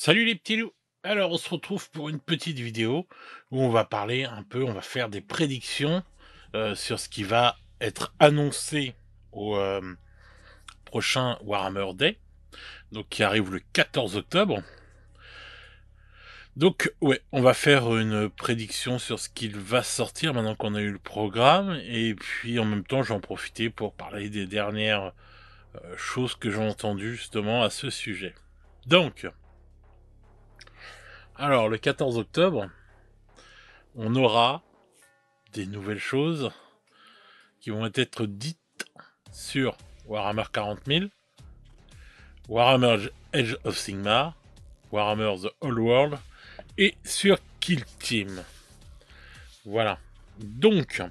Salut les petits loups! Alors on se retrouve pour une petite vidéo où on va parler un peu, on va faire des prédictions sur ce qui va être annoncé au prochain Warhammer Day, donc qui arrive le 14 octobre. Donc ouais, on va faire une prédiction sur ce qu'il va sortir maintenant qu'on a eu le programme, et puis en même temps je vais en profiter pour parler des dernières choses que j'ai entendues justement à ce sujet. Donc, alors le 14 octobre, on aura des nouvelles choses qui vont être dites sur Warhammer 40 000, Warhammer Age of Sigmar, Warhammer The Old World et sur Kill Team. Voilà. Donc,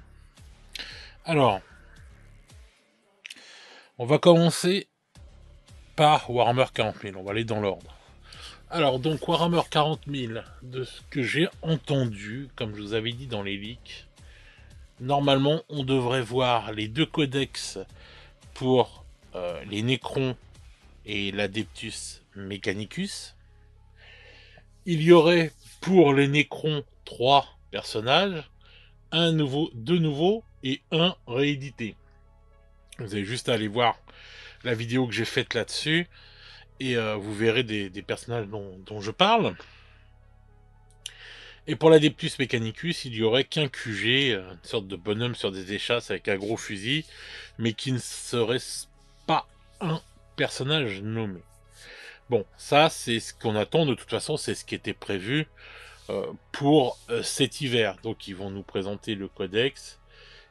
alors, on va commencer par Warhammer 40 000. On va aller dans l'ordre. Alors, donc, Warhammer 40 000, de ce que j'ai entendu, comme je vous avais dit dans les leaks, normalement, on devrait voir les deux codex pour les Necrons et l'Adeptus Mechanicus. Il y aurait pour les Necrons 3 personnages, deux nouveaux et un réédité. Vous avez juste à aller voir la vidéo que j'ai faite là-dessus et vous verrez des personnages dont je parle. Et pour l'Adeptus Mechanicus, il y aurait qu'un QG, une sorte de bonhomme sur des échasses avec un gros fusil, mais qui ne serait pas un personnage nommé. Bon, ça c'est ce qu'on attend, de toute façon c'est ce qui était prévu pour cet hiver. Donc ils vont nous présenter le codex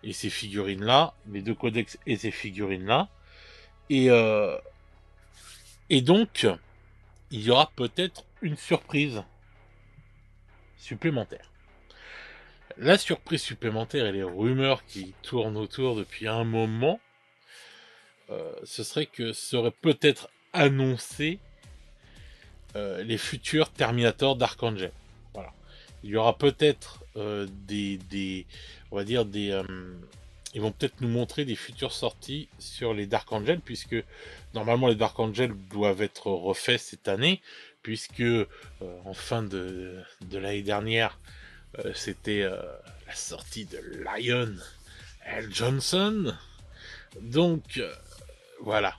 et ces figurines-là, les deux codex et ces figurines-là. Et donc, il y aura peut-être une surprise supplémentaire. La surprise supplémentaire et les rumeurs qui tournent autour depuis un moment, ce serait que serait peut-être annoncé les futurs Terminator d'Archangel. Voilà. Il y aura peut-être on va dire ils vont peut-être nous montrer des futures sorties sur les Dark Angel, puisque normalement les Dark Angel doivent être refaits cette année, puisque en fin de l'année dernière, c'était la sortie de Lion L. Johnson. Donc voilà,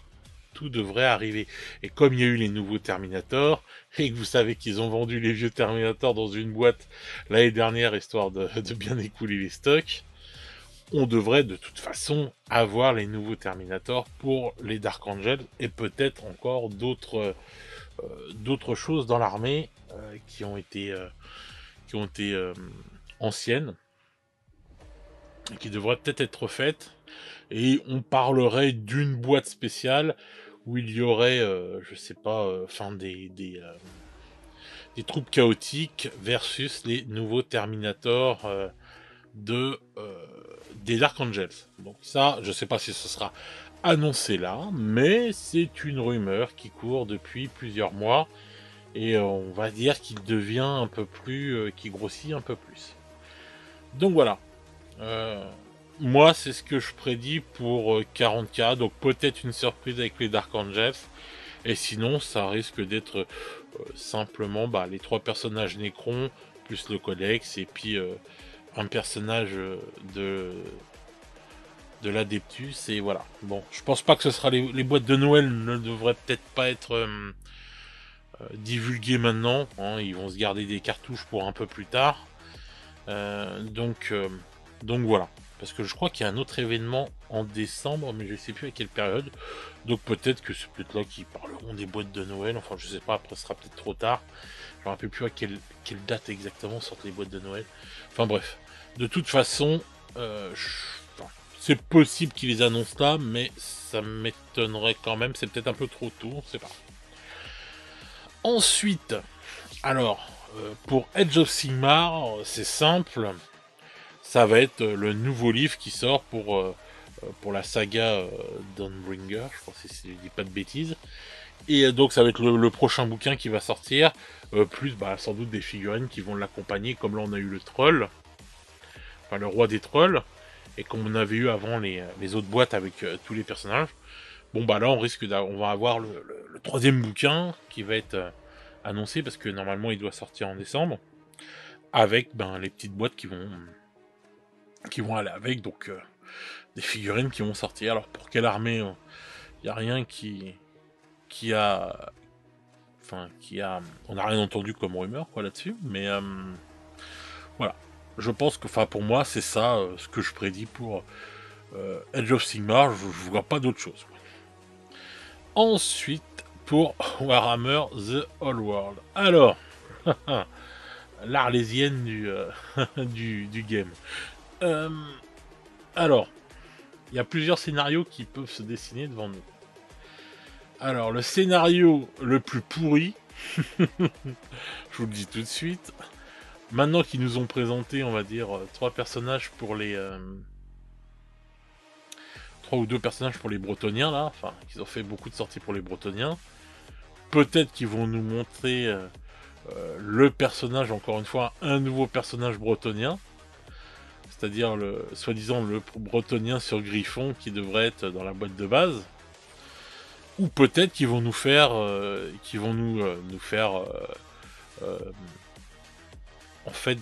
tout devrait arriver. Et comme il y a eu les nouveaux Terminator, et que vous savez qu'ils ont vendu les vieux Terminator dans une boîte l'année dernière, histoire de bien écouler les stocks, on devrait de toute façon avoir les nouveaux Terminator pour les Dark Angels, et peut-être encore d'autres choses dans l'armée qui ont été anciennes, et qui devraient peut-être être faites. Et on parlerait d'une boîte spéciale où il y aurait, je sais pas, des troupes chaotiques versus les nouveaux Terminator des Dark Angels. Donc ça, je sais pas si ce sera annoncé là, mais c'est une rumeur qui court depuis plusieurs mois, et on va dire qu'il devient un peu plus, qui grossit un peu plus. Donc voilà. Moi, c'est ce que je prédis pour 40K, donc peut-être une surprise avec les Dark Angels, et sinon, ça risque d'être simplement les trois personnages Necron, plus le Codex, et puis un personnage de l'Adeptus, et voilà. Bon, je pense pas que ce sera les boîtes de Noël ne devraient peut-être pas être divulguées maintenant, hein, ils vont se garder des cartouches pour un peu plus tard. Donc voilà. Parce que je crois qu'il y a un autre événement en décembre, mais je sais plus à quelle période. Donc peut-être que c'est peut-être là qu'ils parleront des boîtes de Noël. Enfin, je sais pas, après ce sera peut-être trop tard. Je me rappelle plus à quelle date exactement sortent les boîtes de Noël. Enfin bref. De toute façon, c'est possible qu'ils les annoncent là, mais ça m'étonnerait quand même. C'est peut-être un peu trop tôt, on sait pas. Ensuite, alors, pour Age of Sigmar, c'est simple. Ça va être le nouveau livre qui sort pour la saga Dawnbringer, je crois, si je dis pas de bêtises. Et donc ça va être le prochain bouquin qui va sortir, plus sans doute des figurines qui vont l'accompagner, comme là on a eu le troll, enfin le roi des trolls, et comme on avait eu avant les autres boîtes avec tous les personnages. Bon là on va avoir le troisième bouquin qui va être annoncé, parce que normalement il doit sortir en décembre, avec ben, les petites boîtes qui vont aller avec, donc des figurines qui vont sortir. Alors pour quelle armée, il n'y a rien qui a... Enfin, on n'a rien entendu comme rumeur quoi là-dessus, mais voilà. Je pense que, enfin pour moi, c'est ça ce que je prédis pour Age of Sigmar. Je vois pas d'autre chose. Ensuite, pour Warhammer The Whole World. Alors, l'arlésienne du game. Euh, alors, il y a plusieurs scénarios qui peuvent se dessiner devant nous. Alors, le scénario le plus pourri, je vous le dis tout de suite, maintenant qu'ils nous ont présenté, on va dire, 3 personnages pour les... 3 ou 2 personnages pour les Bretoniens, là, enfin, qu'ils ont fait beaucoup de sorties pour les Bretoniens, peut-être qu'ils vont nous montrer le personnage, encore une fois, un nouveau personnage bretonien, c'est-à-dire le soi-disant le bretonien sur Griffon qui devrait être dans la boîte de base, ou peut-être qu'ils vont nous faire, euh, en fait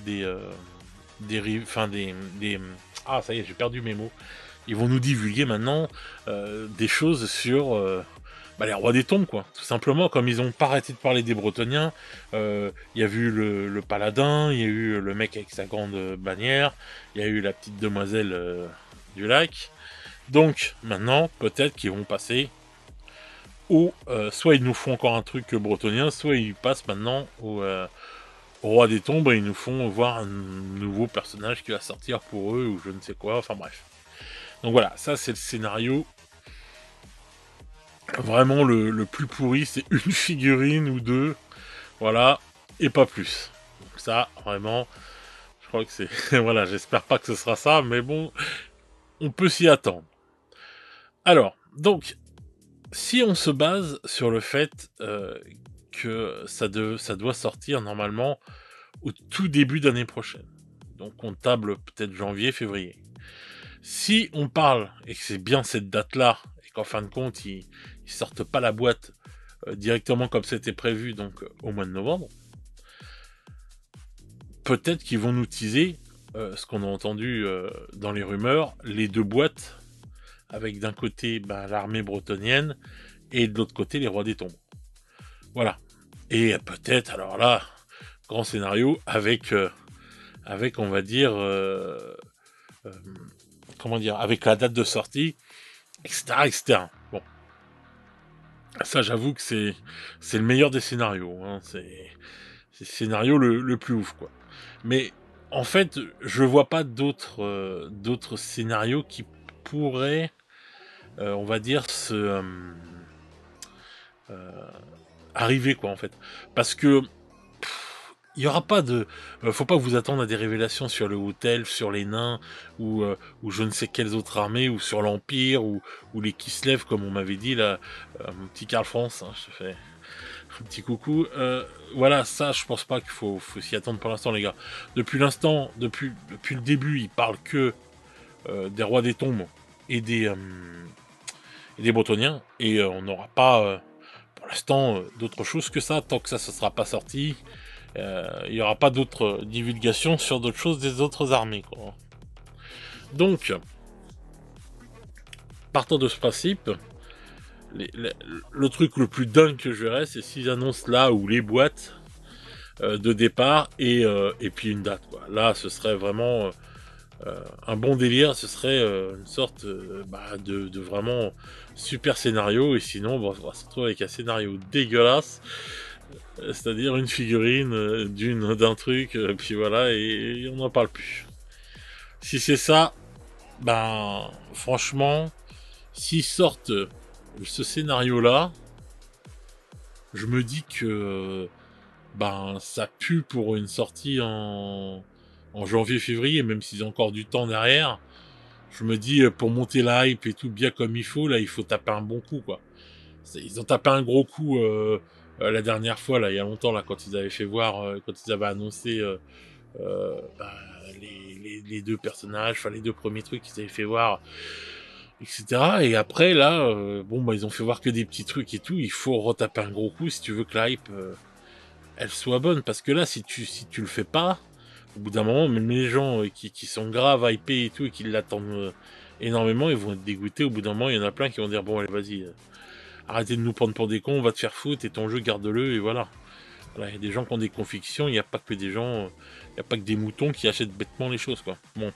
ah ça y est, j'ai perdu mes mots. Ils vont nous divulguer maintenant des choses sur les rois des tombes, quoi. Tout simplement, comme ils ont pas arrêté de parler des Bretoniens, il y a eu le paladin, il y a eu le mec avec sa grande bannière, il y a eu la petite demoiselle du lac. Donc, maintenant, peut-être qu'ils vont passer soit ils nous font encore un truc bretonien, soit ils passent maintenant au roi des tombes et ils nous font voir un nouveau personnage qui va sortir pour eux, ou je ne sais quoi, enfin bref. Donc voilà, ça c'est le scénario. Vraiment le plus pourri, c'est une figurine ou deux, voilà, et pas plus. Donc ça, vraiment, je crois que c'est... voilà, j'espère pas que ce sera ça, mais bon, on peut s'y attendre. Alors, donc, si on se base sur le fait que ça doit sortir normalement au tout début d'année prochaine, donc on table peut-être janvier, février. Si on parle, et que c'est bien cette date-là, et qu'en fin de compte, ils sortent pas la boîte directement comme c'était prévu, donc au mois de novembre, peut-être qu'ils vont nous teaser ce qu'on a entendu dans les rumeurs, les 2 boîtes, avec d'un côté l'armée bretonienne, et de l'autre côté les rois des tombes. Voilà. Et peut-être, alors là, grand scénario, avec on va dire, comment dire, avec la date de sortie, etc., etc. Bon. Ça, j'avoue que c'est le meilleur des scénarios. Hein. C'est le scénario le plus ouf, quoi. Mais en fait, je vois pas d'autres scénarios qui pourraient, on va dire, arriver, quoi, en fait. Parce que il y aura pas de... faut pas vous attendre à des révélations sur le Haut Elfe, sur les nains, ou je ne sais quelles autres armées, ou sur l'Empire, ou les Kislev, comme on m'avait dit, là, mon petit Karl France, hein, je te fais un petit coucou. Voilà, ça, je pense pas qu'il faut s'y attendre pour l'instant, les gars. Depuis le début, ils parlent que des rois des tombes et des Bretoniens, et on n'aura pas, pour l'instant, d'autre chose que ça, tant que ça ne sera pas sorti. Il n'y aura pas d'autres divulgations sur d'autres choses des autres armées, quoi. Donc, partant de ce principe, le truc le plus dingue que je verrais, c'est s'ils annoncent là où les boîtes de départ et puis une date, quoi. Là, ce serait vraiment un bon délire, ce serait une sorte de vraiment super scénario, et sinon on va se retrouver avec un scénario dégueulasse, c'est-à-dire une figurine d'un truc, puis voilà, et on n'en parle plus. Si c'est ça, franchement, s'ils sortent ce scénario-là, je me dis que ça pue pour une sortie en janvier-février, même s'ils ont encore du temps derrière. Je me dis, pour monter la hype et tout bien comme il faut, là, il faut taper un bon coup, quoi. Ils ont tapé un gros coup la dernière fois, là, il y a longtemps, là, quand ils avaient fait voir, quand ils avaient annoncé euh, bah, les 2 personnages, enfin les 2 premiers trucs qu'ils avaient fait voir, etc. Et après, là, ils ont fait voir que des petits trucs et tout. Il faut retaper un gros coup si tu veux que la hype elle soit bonne. Parce que là, si tu le fais pas, au bout d'un moment, même les gens qui sont grave hypés et tout, et qui l'attendent énormément, ils vont être dégoûtés. Au bout d'un moment, il y en a plein qui vont dire, bon, allez, vas-y, arrêtez de nous prendre pour des cons, on va te faire foutre, et ton jeu, garde-le, et voilà. Voilà, il y a des gens qui ont des convictions, il n'y a pas que des gens, il n'y a pas que des moutons qui achètent bêtement les choses, quoi. Bon.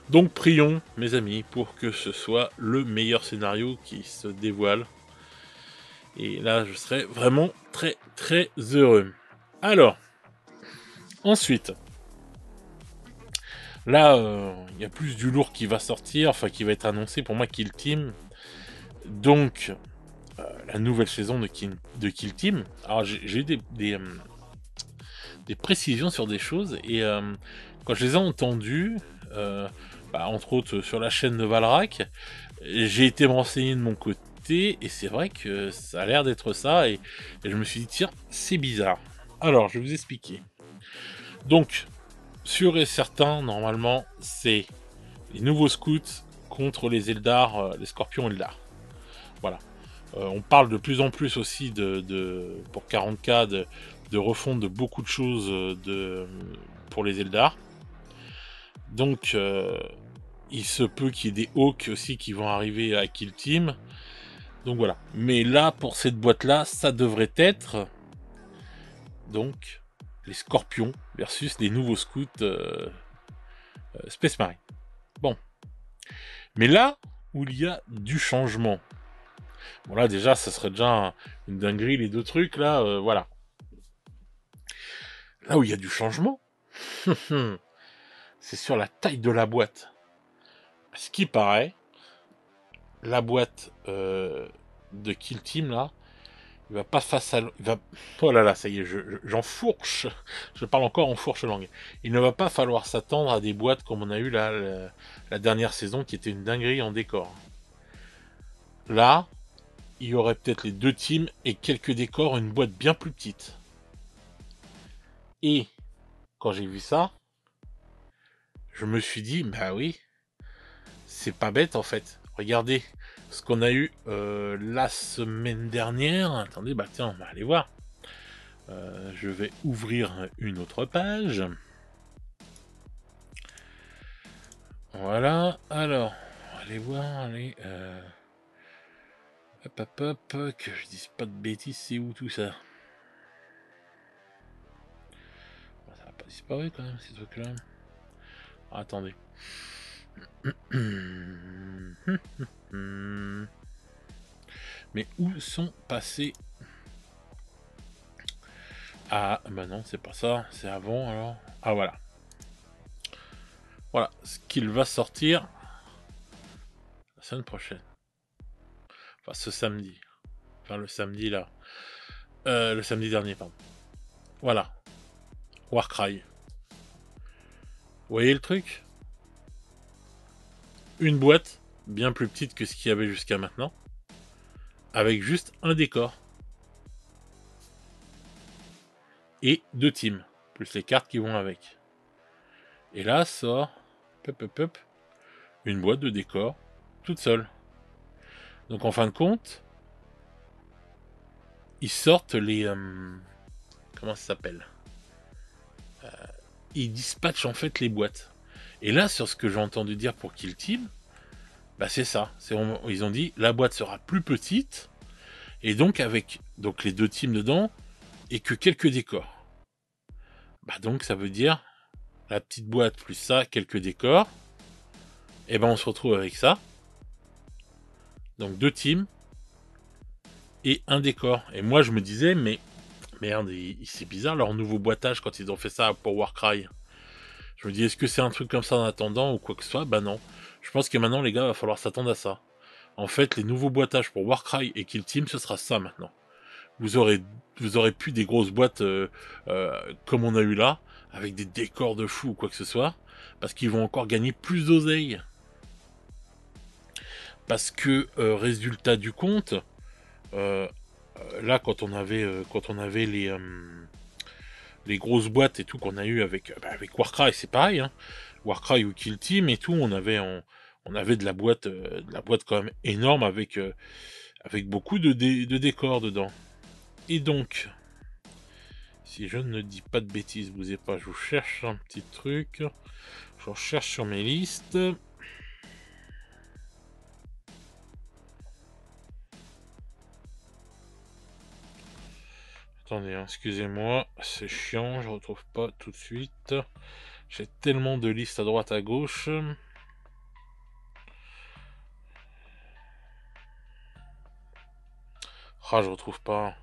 Donc prions, mes amis, pour que ce soit le meilleur scénario qui se dévoile. Et là, je serais vraiment très très heureux. Alors, ensuite, là, il y a plus du lourd qui va sortir, enfin qui va être annoncé pour moi, Kill Team. Donc, la nouvelle saison de Kill Team. Alors, j'ai eu des précisions sur des choses, et quand je les ai entendues, entre autres sur la chaîne de Valrak, j'ai été me renseigner de mon côté, et c'est vrai que ça a l'air d'être ça, et je me suis dit, tiens, c'est bizarre. Alors, je vais vous expliquer. Donc, sûr et certain, normalement, c'est les nouveaux scouts contre les Eldar, les Scorpions Eldar. Voilà. On parle de plus en plus aussi pour 40K de refonte de beaucoup de choses pour les Eldar. Donc, il se peut qu'il y ait des Hawks aussi qui vont arriver à Kill Team. Donc voilà. Mais là, pour cette boîte-là, ça devrait être donc les Scorpions versus les nouveaux scouts Space Marine. Bon. Mais là où il y a du changement. Bon là déjà, ça serait déjà une dinguerie les deux trucs là, voilà. Là où il y a du changement, c'est sur la taille de la boîte. Ce qui paraît, la boîte de Kill Team là, il va pas face à... Oh là là, ça y est, j'enfourche. Je parle encore en fourche langue. Il ne va pas falloir s'attendre à des boîtes comme on a eu là, la dernière saison, qui était une dinguerie en décor. Là, il y aurait peut-être les deux teams et quelques décors, une boîte bien plus petite. Et quand j'ai vu ça, je me suis dit, bah oui, c'est pas bête en fait. Regardez ce qu'on a eu la semaine dernière. Attendez, bah tiens, on va aller voir. Je vais ouvrir une autre page. Voilà, alors, on va aller voir, allez, hop, que je dise pas de bêtises, c'est où tout ça? Ça n'a pas disparu quand même, ces trucs-là. Ah, attendez. Mais où sont passés? Ah, bah non, c'est pas ça, c'est avant alors. Ah, voilà. Voilà, ce qu'il va sortir la semaine prochaine. Enfin, ce samedi. Enfin, le samedi là. Le samedi dernier, pardon. Voilà. Warcry. Vous voyez le truc? Une boîte, bien plus petite que ce qu'il y avait jusqu'à maintenant, avec juste un décor. Et deux teams, plus les cartes qui vont avec. Et là sort, une boîte de décor, toute seule. Donc en fin de compte, ils sortent les... comment ça s'appelle ils dispatchent en fait les boîtes. Et là, sur ce que j'ai entendu dire pour Kill Team, bah c'est ça. Ils ont dit la boîte sera plus petite, et donc avec les deux teams dedans, et que quelques décors. Bah donc ça veut dire la petite boîte plus ça, quelques décors. Et ben on se retrouve avec ça. Donc deux teams et un décor. Et moi je me disais, mais merde, c'est bizarre leur nouveau boitage quand ils ont fait ça pour Warcry. Je me dis, est-ce que c'est un truc comme ça en attendant ou quoi que ce soit? Bah non. Je pense que maintenant les gars, va falloir s'attendre à ça. En fait, les nouveaux boitages pour Warcry et Kill Team, ce sera ça maintenant. Vous aurez plus des grosses boîtes comme on a eu là, avec des décors de fou ou quoi que ce soit, parce qu'ils vont encore gagner plus d'oseille. Parce que résultat du compte, là quand on avait les grosses boîtes et tout qu'on a eu avec Warcry, c'est pareil, hein. Warcry ou Kill Team et tout, on avait de la boîte quand même énorme avec beaucoup de décors dedans. Et donc, Si je ne dis pas de bêtises, bougez pas, je vous cherche un petit truc. Je recherche sur mes listes. Attendez, hein, excusez-moi, c'est chiant, je retrouve pas tout de suite. J'ai tellement de listes à droite à gauche. Ah, je retrouve pas.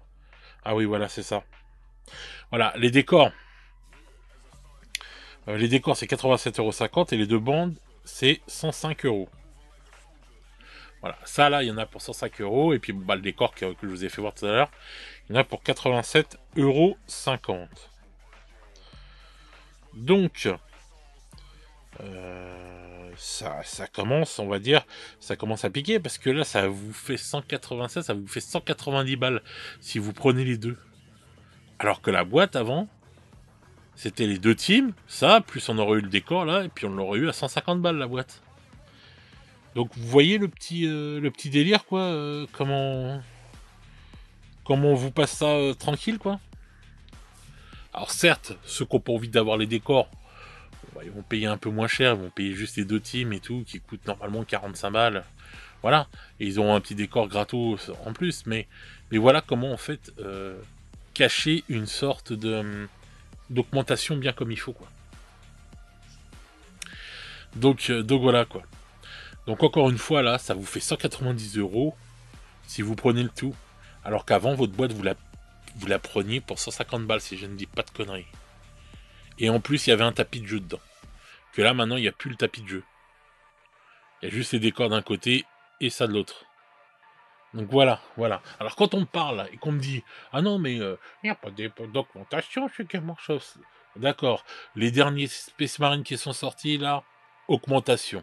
Ah oui, voilà, c'est ça. Voilà, les décors. Les décors, c'est 87,50 € et les deux bandes, c'est 105 €. Voilà, ça là, il y en a pour 105 €. Et puis bah, le décor que je vous ai fait voir tout à l'heure, il y en a pour 87,50 €. Donc, ça commence, on va dire, ça commence à piquer parce que là, ça vous fait 187, ça vous fait 190 balles si vous prenez les deux. Alors que la boîte avant, c'était les deux teams, ça, plus on aurait eu le décor là, et puis on l'aurait eu à 150 balles la boîte. Donc vous voyez le petit délire quoi, comment on vous passe ça tranquille quoi. Alors certes, ceux qui n'ont pas envie d'avoir les décors, bah, ils vont payer un peu moins cher, ils vont payer juste les deux teams et tout, qui coûtent normalement 45 balles. Voilà, et ils auront un petit décor gratos en plus, mais voilà comment en fait cacher une sorte d'augmentation bien comme il faut quoi. Donc voilà quoi. Donc encore une fois là, ça vous fait 190 € si vous prenez le tout. Alors qu'avant, votre boîte, vous la preniez pour 150 balles, si je ne dis pas de conneries. Et en plus, il y avait un tapis de jeu dedans. Que là, maintenant, il n'y a plus le tapis de jeu. Il y a juste les décors d'un côté et ça de l'autre. Donc voilà, voilà. Alors quand on me parle et qu'on me dit « Ah non, mais il n'y a pas d'augmentation chez Gamershof. » D'accord. Les derniers Space Marine qui sont sortis, là, augmentation.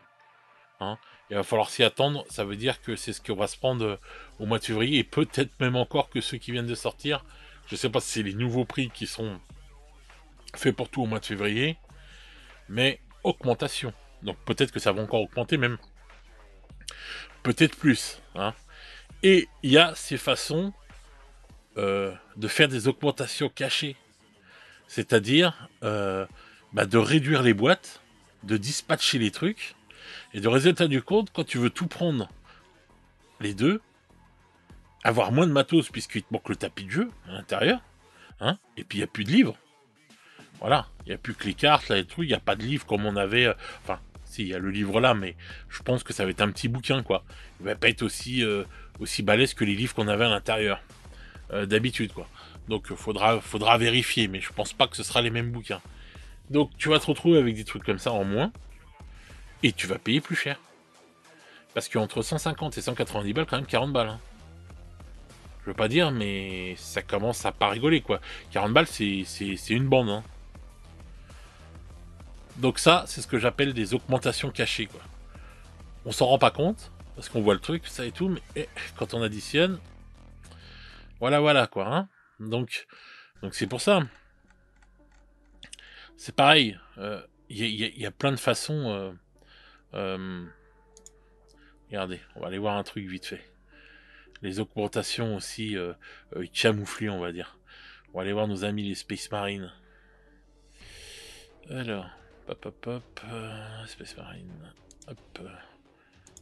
Hein, il va falloir s'y attendre, ça veut dire que c'est ce qu'on va se prendre au mois de février, et peut-être même encore que ceux qui viennent de sortir. Je sais pas si c'est les nouveaux prix qui sont faits pour tout au mois de février, mais augmentation. Donc peut-être que ça va encore augmenter même. Peut-être plus. Hein. Et il y a ces façons de faire des augmentations cachées. C'est-à-dire de réduire les boîtes, de dispatcher les trucs, et de résultat du compte, quand tu veux tout prendre les deux, avoir moins de matos puisqu'il te manque le tapis de jeu à l'intérieur, hein, et puis il n'y a plus de livres. Voilà, il n'y a plus que les cartes, là, et tout, il n'y a pas de livre comme on avait. Enfin, si, il y a le livre là, mais je pense que ça va être un petit bouquin, quoi. Il va pas être aussi balèze que les livres qu'on avait à l'intérieur, d'habitude, quoi. Donc faudra vérifier, mais je pense pas que ce sera les mêmes bouquins. Donc tu vas te retrouver avec des trucs comme ça en moins, et tu vas payer plus cher. Parce qu'entre 150 et 190 balles, quand même 40 balles. Hein. Je veux pas dire, mais ça commence à pas rigoler, quoi. 40 balles, c'est une bande, hein. Donc ça, c'est ce que j'appelle des augmentations cachées, quoi. On s'en rend pas compte, parce qu'on voit le truc, ça et tout, mais quand on additionne, voilà, quoi, hein. Donc c'est pour ça. C'est pareil, y a plein de façons... regardez, on va aller voir un truc vite fait. Les augmentations aussi camouflées, on va dire. On va aller voir nos amis les Space Marines. Alors, hop, Space Marine, hop,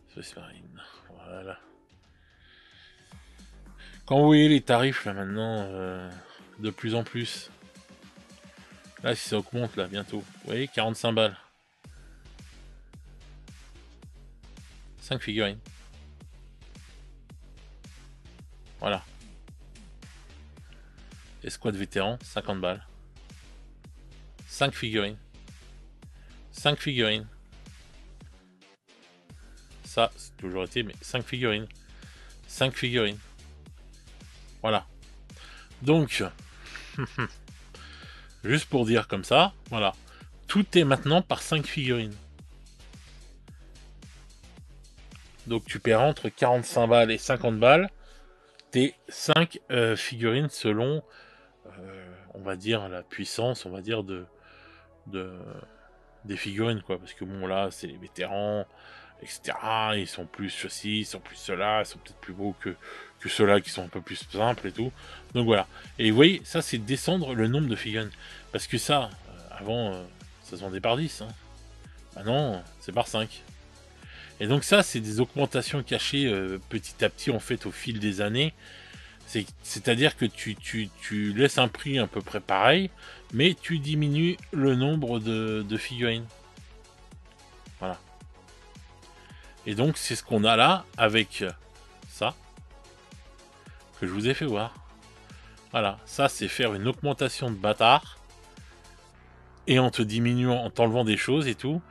Space Marine, voilà. Quand vous voyez les tarifs là maintenant, de plus en plus, là si ça augmente là bientôt, vous voyez 45 balles. 5 figurines. Voilà. Escouade vétéran, 50 balles. 5 figurines. 5 figurines. Ça, c'est toujours été, mais 5 figurines. 5 figurines. Voilà. Donc, juste pour dire comme ça, voilà. Tout est maintenant par 5 figurines. Donc tu perds entre 45 balles et 50 balles tes 5 figurines selon, on va dire, la puissance, on va dire, de des figurines, quoi. Parce que bon, là, c'est les vétérans, etc. Ils sont plus ceci, ils sont plus cela, ils sont peut-être plus beaux que ceux-là qui sont un peu plus simples et tout. Donc voilà. Et vous voyez, ça c'est descendre le nombre de figurines. Parce que ça, avant, ça se vendait par 10. Hein. Maintenant, c'est par 5. Et donc ça, c'est des augmentations cachées petit à petit en fait au fil des années. C'est-à-dire que tu laisses un prix à peu près pareil, mais tu diminues le nombre de figurines. Voilà. Et donc c'est ce qu'on a là avec ça que je vous ai fait voir. Voilà, ça c'est faire une augmentation de bâtard et en te diminuant, en t'enlevant des choses et tout,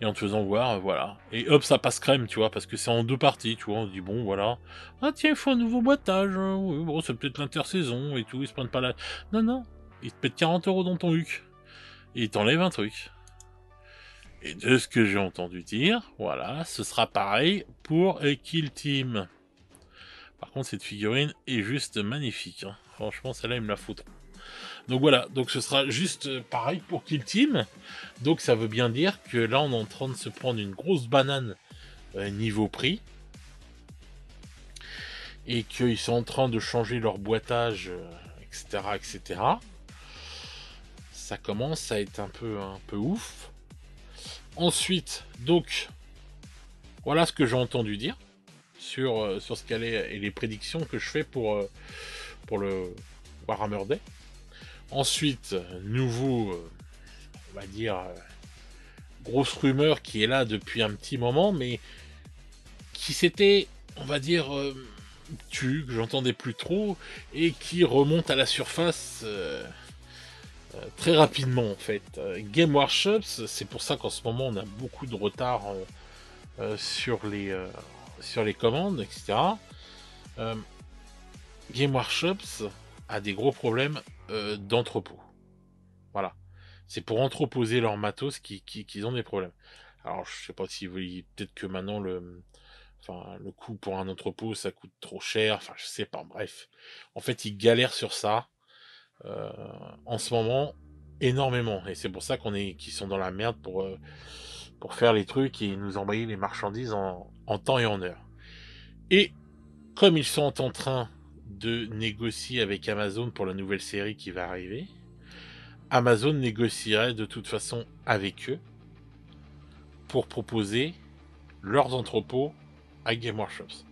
et en te faisant voir, voilà. Et hop, ça passe crème, tu vois, parce que c'est en 2 parties, tu vois. On dit bon, voilà. Ah tiens, il faut un nouveau boîtage. Oui, bon, c'est peut-être l'intersaison et tout. Ils se prennent pas la. Non, non. Ils te mettent 40 € dans ton huc. Et ils t'enlèvent un truc. Et de ce que j'ai entendu dire, voilà, ce sera pareil pour Kill Team. Par contre, cette figurine est juste magnifique. Hein. Franchement, celle-là, il me la fout. Donc voilà, donc ce sera juste pareil pour Kill Team. Donc ça veut bien dire que là, on est en train de se prendre une grosse banane niveau prix. Et qu'ils sont en train de changer leur boîtage, etc., etc. Ça commence à être un peu ouf. Ensuite, donc, voilà ce que j'ai entendu dire sur ce qu'elle est et les prédictions que je fais pour le Warhammer Day. Ensuite, nouveau, on va dire, grosse rumeur qui est là depuis un petit moment, mais qui s'était, on va dire, que j'entendais plus trop, et qui remonte à la surface très rapidement en fait. Game Workshops, c'est pour ça qu'en ce moment on a beaucoup de retard sur les commandes, etc. Game Workshops a des gros problèmes d'entrepôt. Voilà. C'est pour entreposer leur matos qu'ils ont des problèmes. Alors je sais pas si vous peut-être que maintenant le coût pour un entrepôt ça coûte trop cher, enfin je sais pas, bref. En fait ils galèrent sur ça en ce moment énormément. Et c'est pour ça qu'ils sont dans la merde pour faire les trucs et nous envoyer les marchandises en temps et en heure. Et comme ils sont en train de négocier avec Amazon pour la nouvelle série qui va arriver, Amazon négocierait de toute façon avec eux pour proposer leurs entrepôts à Game Workshops.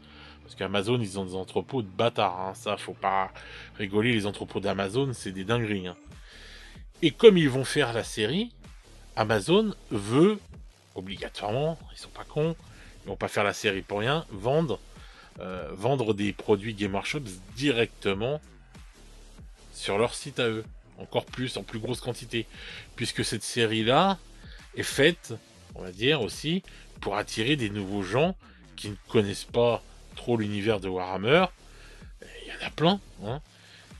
Parce qu'Amazon, ils ont des entrepôts de bâtards. Hein. Ça, faut pas rigoler. Les entrepôts d'Amazon, c'est des dingueries. Hein. Et comme ils vont faire la série, Amazon veut, obligatoirement, ils sont pas cons, ils vont pas faire la série pour rien, vendre des produits Game Workshop directement sur leur site à eux. Encore plus, en plus grosse quantité. Puisque cette série-là est faite, on va dire aussi, pour attirer des nouveaux gens qui ne connaissent pas trop l'univers de Warhammer. Il y en a plein, hein,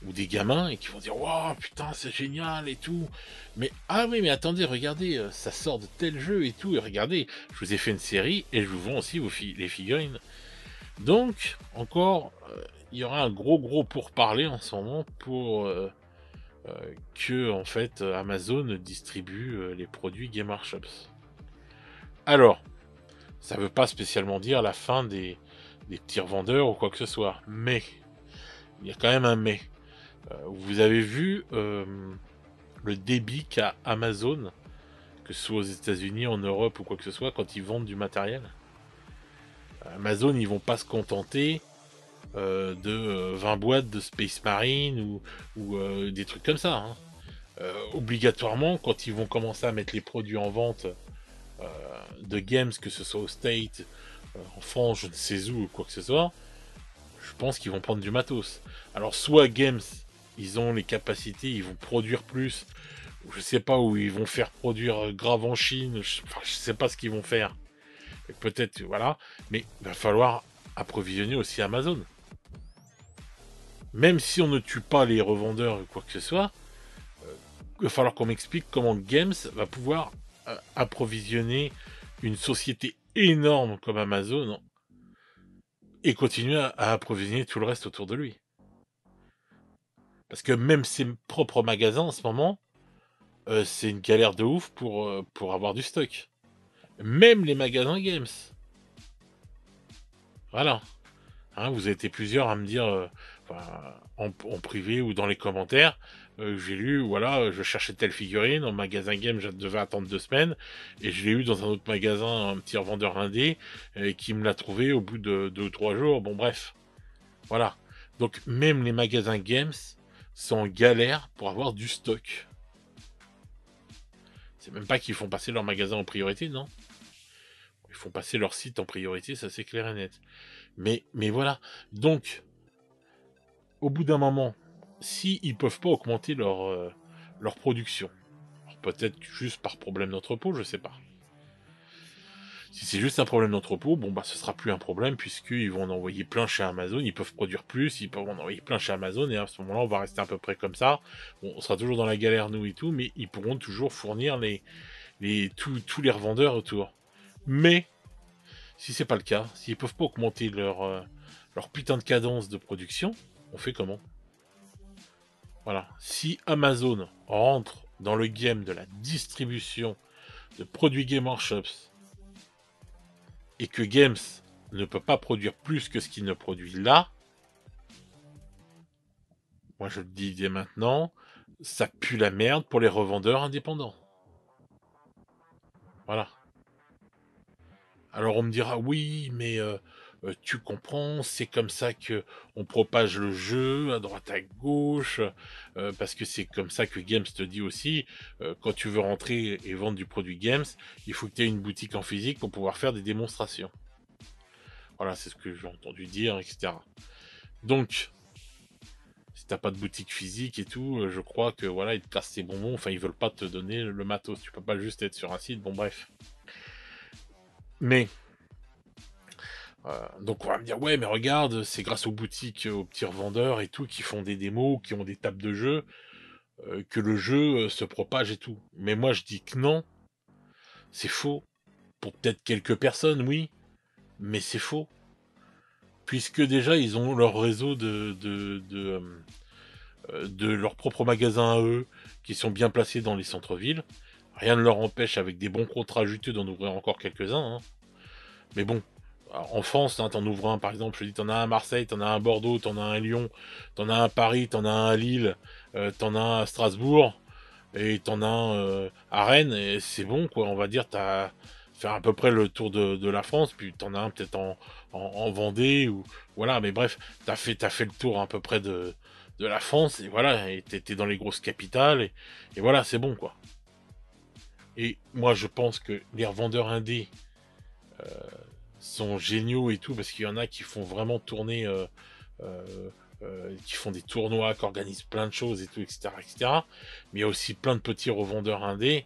ou des gamins et qui vont dire waouh putain c'est génial et tout, mais ah oui mais attendez regardez ça sort de tel jeu et tout, et regardez je vous ai fait une série et je vous vends aussi les figurines. Donc encore il y aura un gros pourparler en ce moment pour que en fait Amazon distribue les produits Game Workshops. Alors ça veut pas spécialement dire la fin des petits revendeurs ou quoi que ce soit, mais il y a quand même un mais. Vous avez vu le débit qu'a Amazon, que ce soit aux États-Unis, en Europe ou quoi que ce soit, quand ils vendent du matériel. Amazon, ils vont pas se contenter de 20 boîtes de Space Marine ou des trucs comme ça. Hein. Obligatoirement, quand ils vont commencer à mettre les produits en vente de games, que ce soit au State, en France, je ne sais où, ou quoi que ce soit, je pense qu'ils vont prendre du matos. Alors, soit Games, ils ont les capacités, ils vont produire plus, ou je sais pas, où ils vont faire produire grave en Chine, je sais pas ce qu'ils vont faire. Peut-être, voilà, mais il va falloir approvisionner aussi Amazon. Même si on ne tue pas les revendeurs ou quoi que ce soit, il va falloir qu'on m'explique comment Games va pouvoir approvisionner une société énorme comme Amazon et continuer à approvisionner tout le reste autour de lui. Parce que même ses propres magasins en ce moment, c'est une galère de ouf pour avoir du stock. Même les magasins Games. Voilà. Hein, vous avez été plusieurs à me dire, enfin, en privé ou dans les commentaires, j'ai lu, voilà, je cherchais telle figurine, en magasin game, je devais attendre 2 semaines, et je l'ai eu dans un autre magasin, un petit revendeur indé, qui me l'a trouvé au bout de 2 ou 3 jours. Bon, bref, voilà. Donc, même les magasins games sont en galère pour avoir du stock. C'est même pas qu'ils font passer leur magasin en priorité, non. Ils font passer leur site en priorité, ça c'est clair et net. Mais voilà. Donc, au bout d'un moment, si ils peuvent pas augmenter leur production, peut-être juste par problème d'entrepôt, je sais pas. Si c'est juste un problème d'entrepôt, bon bah ce sera plus un problème puisqu'ils vont en envoyer plein chez Amazon, ils peuvent produire plus, ils peuvent en envoyer plein chez Amazon et à ce moment-là on va rester à peu près comme ça. Bon, on sera toujours dans la galère nous et tout, mais ils pourront toujours fournir tous les revendeurs autour. Mais si c'est pas le cas, s'ils peuvent pas augmenter leur putain de cadence de production, on fait comment? Voilà. Si Amazon rentre dans le game de la distribution de produits Game Workshops et que Games ne peut pas produire plus que ce qu'il ne produit là, moi je le dis dès maintenant, ça pue la merde pour les revendeurs indépendants. Voilà. Alors on me dira oui, mais tu comprends, c'est comme ça que on propage le jeu à droite à gauche, parce que c'est comme ça que Games te dit aussi, quand tu veux rentrer et vendre du produit Games, il faut que tu aies une boutique en physique pour pouvoir faire des démonstrations. Voilà, c'est ce que j'ai entendu dire, etc. Donc, si t'as pas de boutique physique et tout, je crois que voilà, ils te cassent tes bonbons, enfin ils veulent pas te donner le matos, tu peux pas juste être sur un site, bon bref. Mais donc on va me dire ouais mais regarde, c'est grâce aux boutiques, aux petits revendeurs et tout qui font des démos, qui ont des tables de jeu, que le jeu se propage et tout. Mais moi je dis que non, c'est faux. Pour peut-être quelques personnes, oui, mais c'est faux. Puisque déjà ils ont leur réseau de leurs propres magasins à eux, qui sont bien placés dans les centres-villes. Rien ne leur empêche avec des bons contrats juteux d'en ouvrir encore quelques-uns. Hein. Mais bon, en France, hein, t'en ouvres un, par exemple, je te dis, t'en as un à Marseille, t'en as un à Bordeaux, t'en as un à Lyon, t'en as un à Paris, t'en as un à Lille, t'en as un à Strasbourg, et t'en as un à Rennes, et c'est bon, quoi, on va dire, t'as fait à peu près le tour de la France, puis t'en as un peut-être en Vendée, ou voilà, mais bref, t'as fait le tour à peu près de la France, et voilà, et t'es dans les grosses capitales, et voilà, c'est bon, quoi. Et moi, je pense que les revendeurs indés, sont géniaux et tout, parce qu'il y en a qui font vraiment tourner, euh, qui font des tournois, qui organisent plein de choses et tout, etc., etc. Mais il y a aussi plein de petits revendeurs indés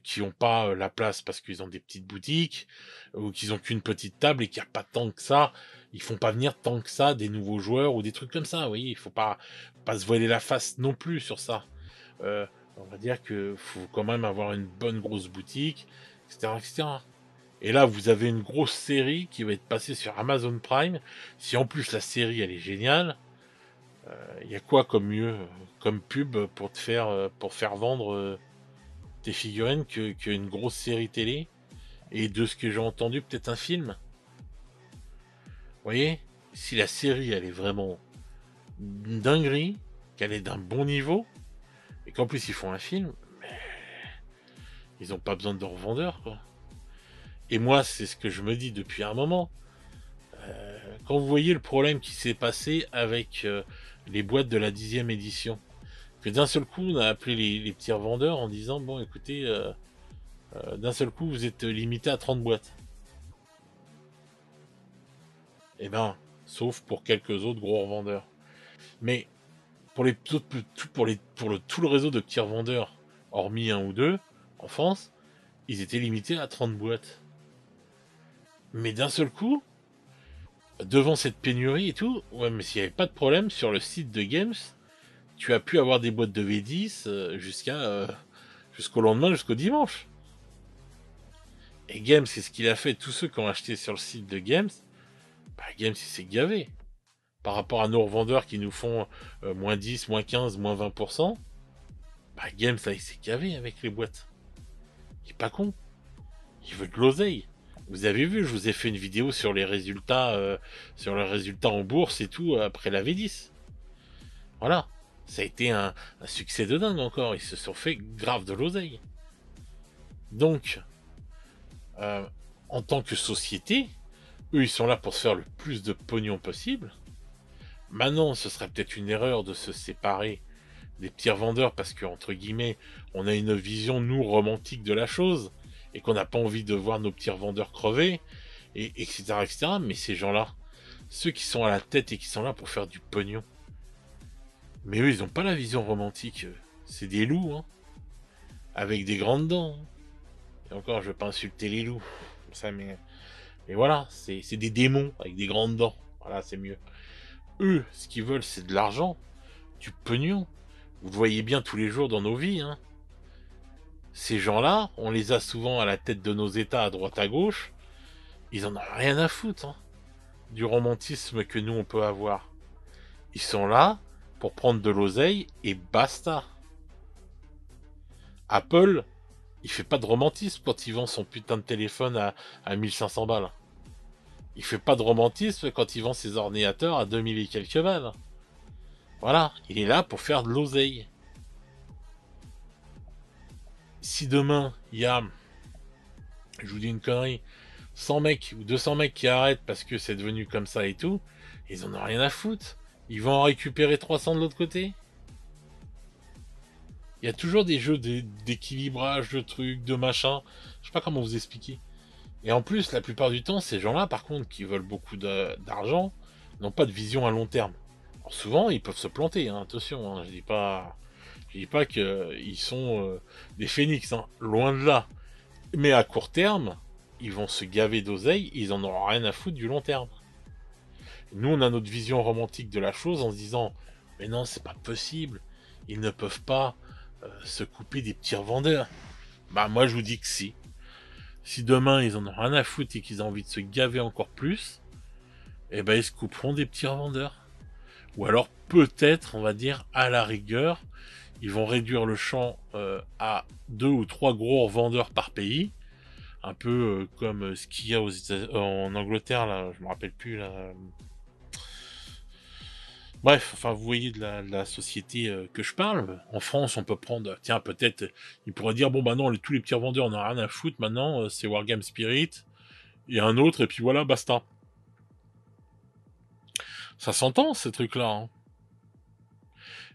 qui n'ont pas la place parce qu'ils ont des petites boutiques ou qu'ils ont qu'une petite table et qu'il n'y a pas tant que ça. Ils font pas venir tant que ça des nouveaux joueurs ou des trucs comme ça. Vous voyez, il faut pas se voiler la face non plus sur ça. Euh, on va dire que faut quand même avoir une bonne grosse boutique, etc., etc. Et là, vous avez une grosse série qui va être passée sur Amazon Prime. Si en plus la série elle est géniale, il y a quoi comme mieux comme pub pour faire vendre tes figurines qu'une grosse série télé et de ce que j'ai entendu peut-être un film. Vous voyez, si la série elle est vraiment une dinguerie, qu'elle est d'un bon niveau et qu'en plus ils font un film, ils ont pas besoin de revendeurs quoi. Et moi, c'est ce que je me dis depuis un moment. Quand vous voyez le problème qui s'est passé avec les boîtes de la 10e édition, que d'un seul coup on a appelé les petits revendeurs en disant bon écoutez, d'un seul coup vous êtes limité à 30 boîtes. Eh ben, sauf pour quelques autres gros revendeurs. Mais pour les autres, tout le réseau de petits revendeurs, hormis un ou deux, en France, ils étaient limités à 30 boîtes. Mais d'un seul coup, devant cette pénurie et tout, ouais mais s'il n'y avait pas de problème sur le site de Games, tu as pu avoir des boîtes de V10 jusqu'au lendemain, jusqu'au dimanche. Et Games, c'est ce qu'il a fait. Tous ceux qui ont acheté sur le site de Games, bah, Games, il s'est gavé. Par rapport à nos revendeurs qui nous font moins 10, moins 15, moins 20%, bah, Games, là, il s'est gavé avec les boîtes. Il est pas con. Il veut de l'oseille. Vous avez vu, je vous ai fait une vidéo sur les résultats en bourse et tout après la V10. Voilà. Ça a été un succès de dingue encore. Ils se sont fait grave de l'oseille. Donc, euh, en tant que société, eux, ils sont là pour se faire le plus de pognon possible. Maintenant, ce serait peut-être une erreur de se séparer des petits revendeurs parce que, entre guillemets, on a une vision, nous, romantique de la chose et qu'on n'a pas envie de voir nos petits revendeurs crever, et etc., etc. Mais ces gens-là, ceux qui sont à la tête et qui sont là pour faire du pognon, mais eux, ils n'ont pas la vision romantique. C'est des loups, hein, avec des grandes dents. Hein. Et encore, je veux pas insulter les loups. Ça, mais voilà, c'est des démons avec des grandes dents. Voilà, c'est mieux. Eux, ce qu'ils veulent, c'est de l'argent, du pognon. Vous le voyez bien tous les jours dans nos vies. Hein. Ces gens-là, on les a souvent à la tête de nos États à droite à gauche. Ils en ont rien à foutre hein, du romantisme que nous on peut avoir. Ils sont là pour prendre de l'oseille et basta. Apple, il fait pas de romantisme quand il vend son putain de téléphone à 1500 balles. Il fait pas de romantisme quand il vend ses ordinateurs à 2000 et quelques balles. Voilà, il est là pour faire de l'oseille. Si demain, il y a, je vous dis une connerie, 100 mecs ou 200 mecs qui arrêtent parce que c'est devenu comme ça et tout, ils en ont rien à foutre. Ils vont en récupérer 300 de l'autre côté. Il y a toujours des jeux d'équilibrage, de trucs, de machin. Je sais pas comment vous expliquer. Et en plus, la plupart du temps, ces gens-là, par contre, qui veulent beaucoup d'argent, n'ont pas de vision à long terme. Alors souvent, ils peuvent se planter, hein, attention, hein, je dis pas qu'ils sont des phénix, hein, loin de là. Mais à court terme, ils vont se gaver d'oseille, ils en auront rien à foutre du long terme. Nous, on a notre vision romantique de la chose en se disant, mais non, c'est pas possible, ils ne peuvent pas se couper des petits revendeurs. Bah moi, je vous dis que si. Si demain ils en ont rien à foutre et qu'ils ont envie de se gaver encore plus, eh ben ils se couperont des petits revendeurs. Ou alors peut-être, on va dire, à la rigueur, ils vont réduire le champ à 2 ou 3 gros revendeurs par pays, un peu comme ce qu'il y a en Angleterre là, je me rappelle plus là. Bref, enfin vous voyez de la société que je parle. En France, on peut prendre, tiens peut-être, ils pourraient dire bon bah non, tous les petits revendeurs on a rien à foutre maintenant, c'est Wargame Spirit et un autre et puis voilà basta. Ça s'entend ces trucs-là. Hein.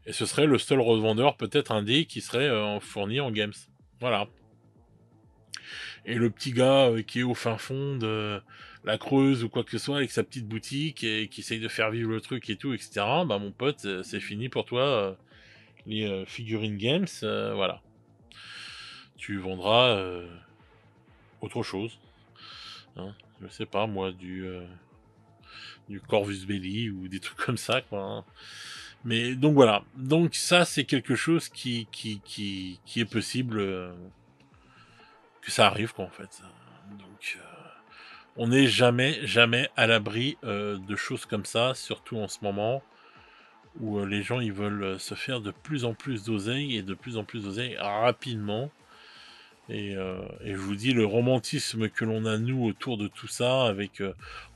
Et ce serait le seul revendeur peut-être indé qui serait fourni en games. Voilà. Et le petit gars qui est au fin fond de la Creuse ou quoi que ce soit avec sa petite boutique et qui essaye de faire vivre le truc et tout, etc. Bah mon pote, c'est fini pour toi. Les figurines games, voilà. Tu vendras autre chose. Hein. Je sais pas moi, du Corvus Belli ou des trucs comme ça, quoi. Hein. Mais donc voilà. Donc ça, c'est quelque chose qui est possible que ça arrive, quoi, en fait. Donc on n'est jamais à l'abri de choses comme ça, surtout en ce moment où les gens ils veulent se faire de plus en plus d'oseille et de plus en plus d'oseille rapidement. Et je vous dis, le romantisme que l'on a nous autour de tout ça, avec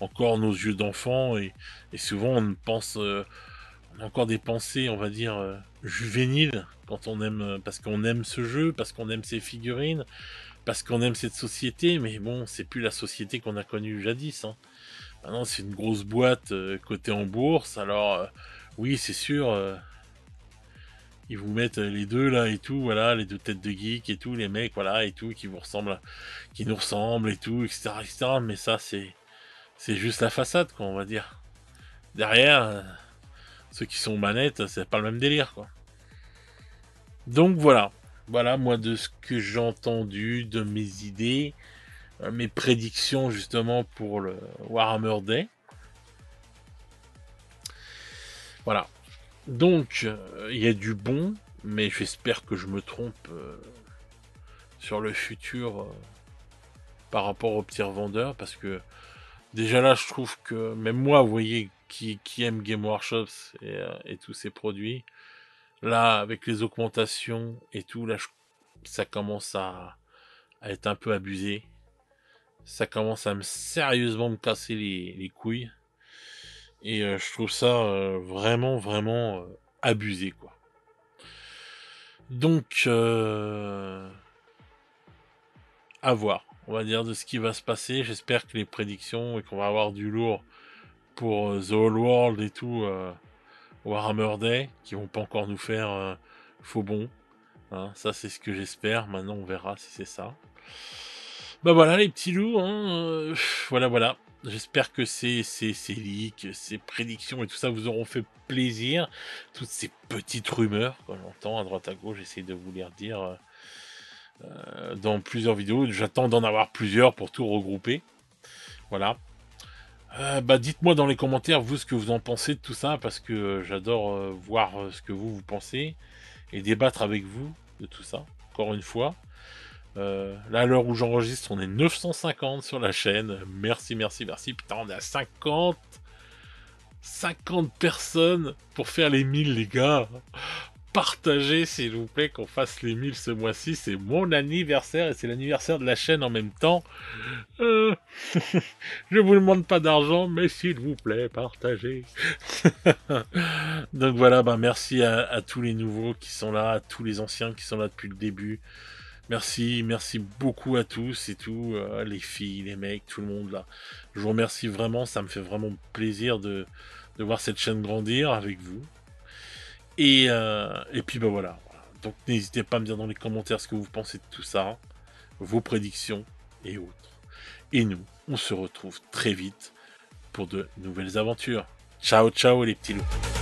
encore nos yeux d'enfant, et souvent on pense, on a encore des pensées, on va dire, juvéniles, quand on aime, parce qu'on aime ce jeu, parce qu'on aime ces figurines, parce qu'on aime cette société, mais bon, c'est plus la société qu'on a connue jadis. Hein. Maintenant, c'est une grosse boîte cotée en bourse, alors oui, c'est sûr. Ils vous mettent les deux là et tout, voilà, les deux têtes de geek et tout, les mecs, voilà, et tout, qui vous ressemblent, qui nous ressemblent et tout, etc., etc. Mais ça, c'est juste la façade, quoi, on va dire. Derrière, ceux qui sont aux manettes, c'est pas le même délire, quoi. Donc voilà. Voilà, moi, de ce que j'ai entendu, de mes idées, mes prédictions, justement, pour le Warhammer Day. Voilà. Donc, il y a du bon, mais j'espère que je me trompe sur le futur par rapport aux petits revendeurs, parce que déjà là, je trouve que même moi, vous voyez, qui aime Game Workshops et tous ses produits, là, avec les augmentations et tout, là, ça commence à être un peu abusé. Ça commence à sérieusement me casser les couilles. Et je trouve ça vraiment, vraiment abusé, quoi. Donc, à voir, on va dire, de ce qui va se passer. J'espère que les prédictions et qu'on va avoir du lourd pour The Whole World et tout, Warhammer Day, qui vont pas encore nous faire faux bon. Hein, ça, c'est ce que j'espère. Maintenant, on verra si c'est ça. Bah voilà, les petits loups. Hein, voilà, voilà. J'espère que ces leaks, ces prédictions et tout ça vous auront fait plaisir. Toutes ces petites rumeurs qu'on entend à droite à gauche, j'essaie de vous les redire dans plusieurs vidéos. J'attends d'en avoir plusieurs pour tout regrouper. Voilà. Bah dites-moi dans les commentaires vous ce que vous en pensez de tout ça parce que j'adore voir ce que vous pensez et débattre avec vous de tout ça. Encore une fois. Là, à l'heure où j'enregistre, on est 950 sur la chaîne. Merci, merci, merci. Putain, on est à 50 personnes pour faire les 1000, les gars. Partagez, s'il vous plaît, qu'on fasse les 1000 ce mois-ci. C'est mon anniversaire et c'est l'anniversaire de la chaîne en même temps. Je vous demande pas d'argent, mais s'il vous plaît, partagez. Donc voilà, bah merci à tous les nouveaux qui sont là, à tous les anciens qui sont là depuis le début. Merci, merci beaucoup à tous et tout, les filles, les mecs, tout le monde là. Je vous remercie vraiment, ça me fait vraiment plaisir de voir cette chaîne grandir avec vous. Et puis bah voilà. Donc n'hésitez pas à me dire dans les commentaires ce que vous pensez de tout ça, vos prédictions et autres. Et nous, on se retrouve très vite pour de nouvelles aventures. Ciao, ciao les petits loups.